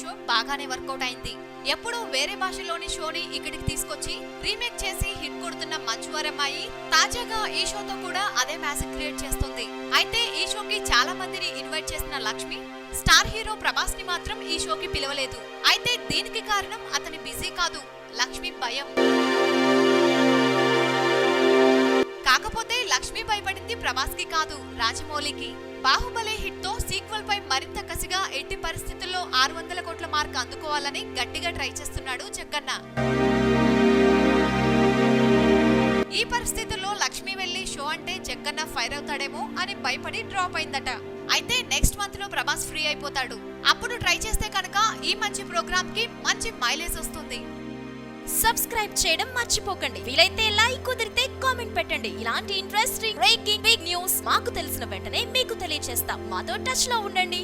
Show బాగానే work out అయింది. ఎప్పుడూ వేరే భాషలోని షోని ఇక్కడికి తీసుకొచ్చి రీమేక్ చేసి హిట్ కొడుతున్న మంచువారమ్మాయి తాజాగా ఈ షోతో కూడా అదే మ్యాజిక్ క్రియేట్ చేస్తుంది. అయితే ఈ షోకి చాలా మందిని ఇన్వైట్ చేసిన లక్ష్మి స్టార్ హీరో ప్రభాస్ ని మాత్రం ఈ షోకి పిలవలేదు. అయితే దీనికి కారణం అతని బిజీ కాదు, లక్ష్మి భయం. కాకపోతే లక్ష్మి భయపడింది ప్రభాస్ కి కాదు, రాజమౌళికి. బాహుబలి హిట్ తో సీక్వెల్ పై మరింత కసిగా ఎట్టి పరిస్థితుల్లో 600 కోట్ల మార్క్ అందుకోవాలని గట్టిగా ట్రై చేస్తున్నాడు జగ్గన్న. ఈ పరిస్థితుల్లో లక్ష్మి వెళ్లి షో అంటే జగ్గన్న ఫైర్ అవుతాడేమో అని భయపడి డ్రాప్ అయిందట. అయితే నెక్స్ట్ మంత్ లో ప్రభాస్ ఫ్రీ అయిపోతాడు. అప్పుడు ట్రై చేస్తే కనుక ఈ మంచి ప్రోగ్రామ్ కి మంచి మైలేజ్ వస్తుంది. సబ్స్క్రైబ్ చేయడం మర్చిపోకండి. వీలైతే లైక్, కుదిరితే కామెంట్ పెట్టండి. ఇలాంటి ఇంట్రెస్టింగ్ బ్రేకింగ్ బిగ్ న్యూస్ మాకు తెలిసిన వెంటనే మీకు తెలియజేస్తాం. మాతో టచ్ లో ఉండండి.